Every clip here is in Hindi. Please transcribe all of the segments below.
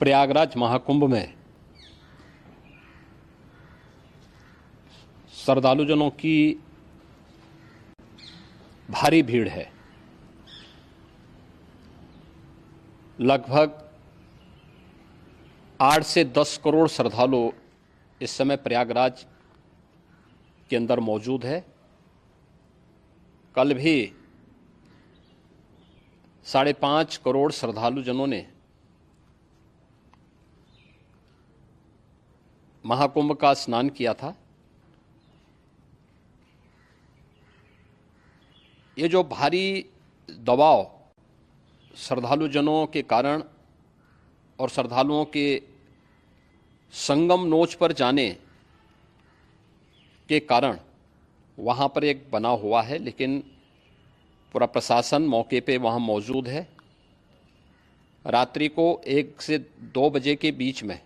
प्रयागराज महाकुंभ में श्रद्धालुजनों की भारी भीड़ है। लगभग 8 से 10 करोड़ श्रद्धालु इस समय प्रयागराज के अंदर मौजूद है। कल भी 5.5 करोड़ श्रद्धालुजनों ने महाकुंभ का स्नान किया था। ये जो भारी दबाव श्रद्धालुजनों के कारण और श्रद्धालुओं के संगम नोच पर जाने के कारण वहाँ पर एक बना हुआ है, लेकिन पूरा प्रशासन मौके पे वहाँ मौजूद है। रात्रि को 1 से 2 बजे के बीच में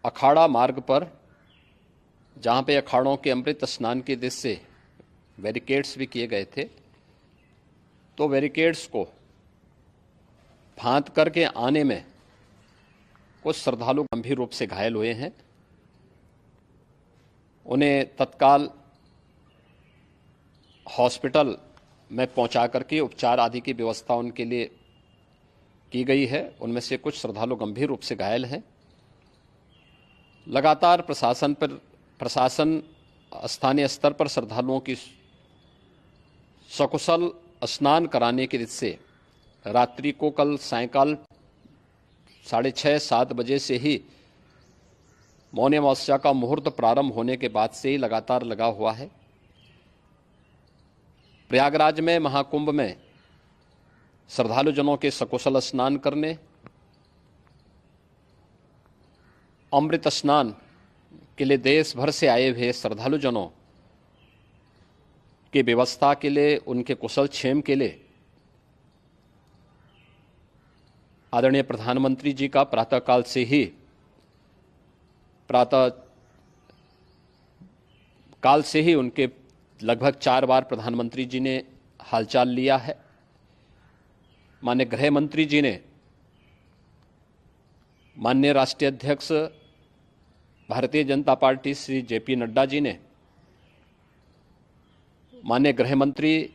अखाड़ा मार्ग पर, जहाँ पे अखाड़ों के अमृत स्नान के दृश्य से बैरिकेड्स भी किए गए थे, तो बैरिकेड्स को फांद करके आने में कुछ श्रद्धालु गंभीर रूप से घायल हुए हैं। उन्हें तत्काल हॉस्पिटल में पहुंचा करके उपचार आदि की व्यवस्था उनके लिए की गई है। उनमें से कुछ श्रद्धालु गंभीर रूप से घायल हैं। लगातार प्रशासन स्थानीय स्तर पर श्रद्धालुओं की सकुशल स्नान कराने के दृष्टि से रात्रि को कल सायंकाल 6:30-7 बजे से ही मौनी अमावस्या का मुहूर्त प्रारंभ होने के बाद से ही लगातार लगा हुआ है। प्रयागराज में महाकुंभ में श्रद्धालुजनों के सकुशल स्नान करने, अमृत स्नान के लिए देश भर से आए हुए श्रद्धालुजनों की व्यवस्था के लिए, उनके कुशल क्षेम के लिए आदरणीय प्रधानमंत्री जी का प्रातःकाल से ही उनके लगभग 4 बार प्रधानमंत्री जी ने हालचाल लिया है। माननीय गृह मंत्री जी ने, माननीय राष्ट्रीय अध्यक्ष भारतीय जनता पार्टी श्री JP नड्डा जी ने, माननीय गृह मंत्री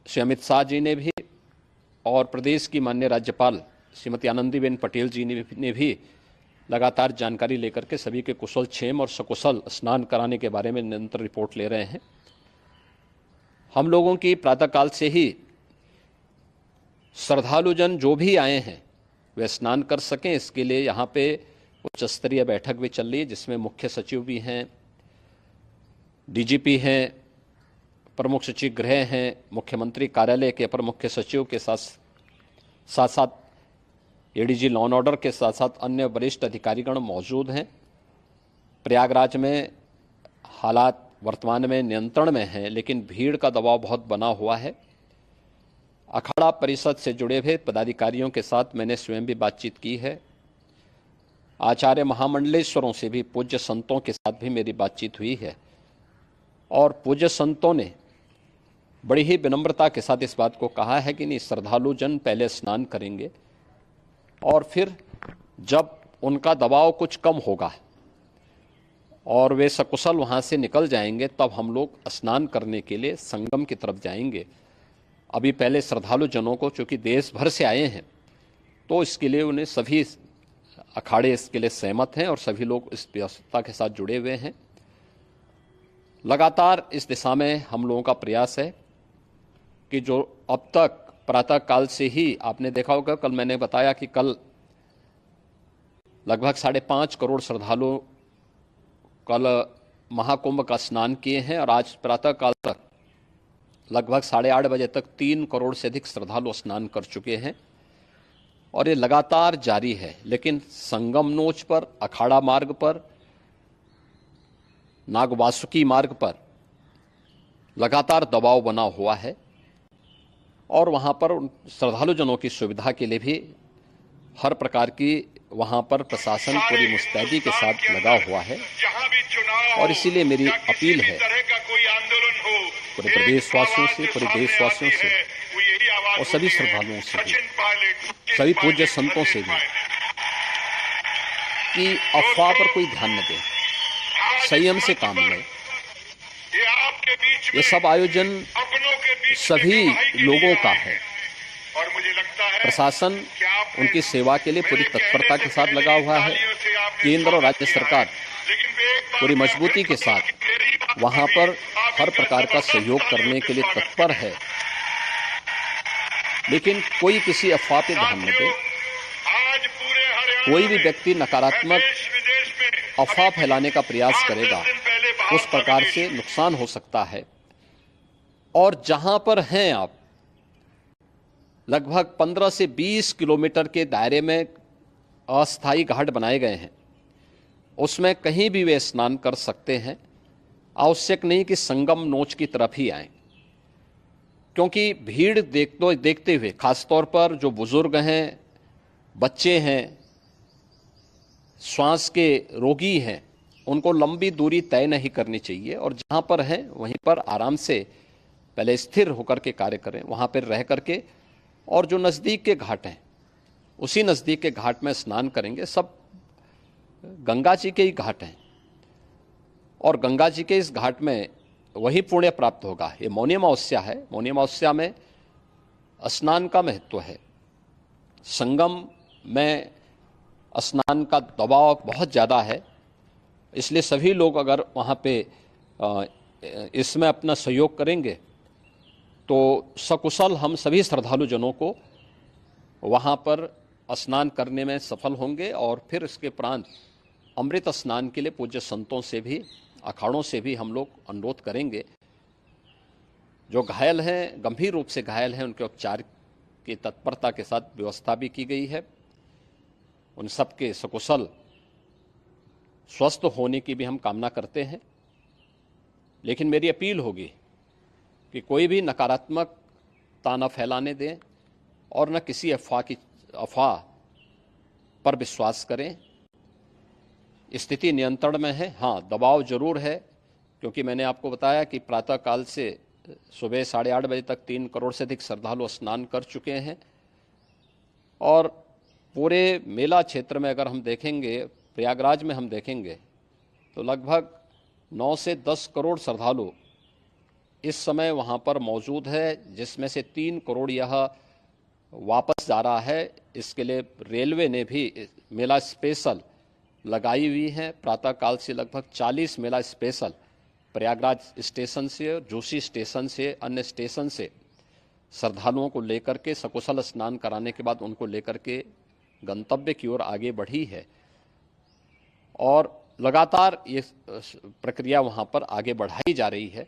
श्री अमित शाह जी ने भी, और प्रदेश की माननीय राज्यपाल श्रीमती आनंदीबेन पटेल जी ने भी लगातार जानकारी लेकर के सभी के कुशल क्षेम और सकुशल स्नान कराने के बारे में निरंतर रिपोर्ट ले रहे हैं। हम लोगों की प्रातःकाल से ही श्रद्धालुजन जो भी आए हैं वे स्नान कर सकें, इसके लिए यहाँ पे उच्च स्तरीय बैठक भी चल रही है, जिसमें मुख्य सचिव भी हैं, DGP हैं, प्रमुख सचिव गृह हैं, मुख्यमंत्री कार्यालय के अपर मुख्य सचिव के साथ ADG लॉ एंड ऑर्डर के साथ साथ अन्य वरिष्ठ अधिकारीगण मौजूद हैं। प्रयागराज में हालात वर्तमान में नियंत्रण में हैं, लेकिन भीड़ का दबाव बहुत बना हुआ है। अखाड़ा परिषद से जुड़े हुए पदाधिकारियों के साथ मैंने स्वयं भी बातचीत की है। आचार्य महामंडलेश्वरों से भी, पूज्य संतों के साथ भी मेरी बातचीत हुई है, और पूज्य संतों ने बड़ी ही विनम्रता के साथ इस बात को कहा है कि नहीं, श्रद्धालु जन पहले स्नान करेंगे और फिर जब उनका दबाव कुछ कम होगा और वे सकुशल वहाँ से निकल जाएंगे, तब हम लोग स्नान करने के लिए संगम की तरफ जाएंगे। अभी पहले श्रद्धालु जनों को, चूँकि देश भर से आए हैं, तो इसके लिए उन्हें सभी अखाड़े इसके लिए सहमत हैं और सभी लोग इस व्यवस्था के साथ जुड़े हुए हैं। लगातार इस दिशा में हम लोगों का प्रयास है कि जो अब तक प्रातःकाल से ही आपने देखा होगा, कल मैंने बताया कि कल लगभग 5.5 करोड़ श्रद्धालु कल महाकुंभ का स्नान किए हैं, और आज प्रातःकाल तक लगभग 8:30 बजे तक 3 करोड़ से अधिक श्रद्धालु स्नान कर चुके हैं, और ये लगातार जारी है। लेकिन संगम नोच पर, अखाड़ा मार्ग पर, नागवासुकी मार्ग पर लगातार दबाव बना हुआ है, और वहाँ पर श्रद्धालुजनों की सुविधा के लिए भी हर प्रकार की वहाँ पर प्रशासन पूरी मुस्तैदी के साथ लगा हुआ है। और इसीलिए मेरी अपील है पूरे प्रदेशवासियों से, पूरे देशवासियों से और सभी श्रद्धालुओं से भी, सभी पूज्य संतों से भी कि अफवाह पर कोई ध्यान न दें, संयम से काम लें। ये सब आयोजन सभी लोगों का है। प्रशासन उनकी सेवा के लिए पूरी तत्परता के साथ लगा हुआ है। केंद्र और राज्य सरकार पूरी मजबूती के साथ वहां पर हर प्रकार का सहयोग करने के लिए तत्पर है। लेकिन कोई किसी अफवाह पे ध्यान न दे। कोई भी व्यक्ति नकारात्मक अफवाह फैलाने का प्रयास करेगा, उस प्रकार से नुकसान हो सकता है। और जहां पर हैं आप, लगभग 15 से 20 किलोमीटर के दायरे में अस्थायी घाट बनाए गए हैं। उसमें कहीं भी वे स्नान कर सकते हैं। आवश्यक नहीं कि संगम नोच की तरफ ही आएं, क्योंकि भीड़ देखते हुए, खासतौर पर जो बुजुर्ग हैं, बच्चे हैं, श्वास के रोगी हैं, उनको लंबी दूरी तय नहीं करनी चाहिए। और जहां पर हैं वहीं पर आराम से पहले स्थिर होकर के कार्य करें, वहां पर रह करके। और जो नज़दीक के घाट हैं, उसी नज़दीक के घाट में स्नान करेंगे। सब गंगा जी के ही घाट हैं और गंगा जी के इस घाट में वही पुण्य प्राप्त होगा। ये मौनी अमावस्या है। मौनी अमावस्या में स्नान का महत्व है। संगम में स्नान का दबाव बहुत ज़्यादा है, इसलिए सभी लोग अगर वहाँ पे इसमें अपना सहयोग करेंगे तो सकुशल हम सभी श्रद्धालु जनों को वहाँ पर स्नान करने में सफल होंगे। और फिर इसके उपरांत अमृत स्नान के लिए पूज्य संतों से भी, अखाड़ों से भी हम लोग अनुरोध करेंगे। जो घायल हैं, गंभीर रूप से घायल हैं, उनके उपचार की तत्परता के साथ व्यवस्था भी की गई है। उन सबके सकुशल स्वस्थ होने की भी हम कामना करते हैं। लेकिन मेरी अपील होगी कि कोई भी नकारात्मकता न फैलाने दें और न किसी अफवाह पर विश्वास करें। स्थिति नियंत्रण में है। हाँ, दबाव जरूर है, क्योंकि मैंने आपको बताया कि प्रातःकाल से सुबह 8:30 बजे तक 3 करोड़ से अधिक श्रद्धालु स्नान कर चुके हैं। और पूरे मेला क्षेत्र में अगर हम देखेंगे, प्रयागराज में हम देखेंगे तो लगभग 9 से 10 करोड़ श्रद्धालु इस समय वहाँ पर मौजूद है, जिसमें से 3 करोड़ यह वापस जा रहा है। इसके लिए रेलवे ने भी मेला स्पेशल लगाई हुई है। प्रातःकाल से लगभग 40 मेला स्पेशल प्रयागराज स्टेशन से, जोशी स्टेशन से, अन्य स्टेशन से श्रद्धालुओं को लेकर के सकुशल स्नान कराने के बाद उनको लेकर के गंतव्य की ओर आगे बढ़ी है। और लगातार ये प्रक्रिया वहाँ पर आगे बढ़ाई जा रही है।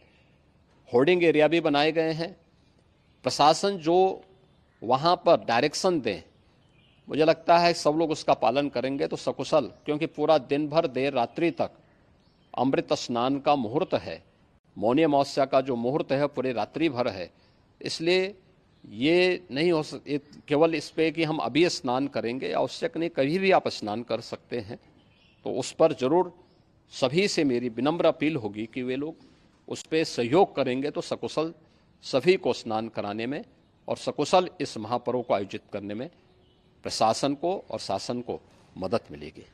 होर्डिंग एरिया भी बनाए गए हैं। प्रशासन जो वहाँ पर डायरेक्शन दें, मुझे लगता है सब लोग उसका पालन करेंगे तो सकुशल, क्योंकि पूरा दिन भर देर रात्रि तक अमृत स्नान का मुहूर्त है। मौनी अमावस्या का जो मुहूर्त है पूरे रात्रि भर है। इसलिए ये नहीं हो केवल इस पे कि हम अभी स्नान करेंगे, आवश्यक नहीं, कभी भी आप स्नान कर सकते हैं। तो उस पर जरूर सभी से मेरी विनम्र अपील होगी कि वे लोग उस पर सहयोग करेंगे तो सकुशल सभी को स्नान कराने में और सकुशल इस महापर्व को आयोजित करने में प्रशासन को और शासन को मदद मिलेगी।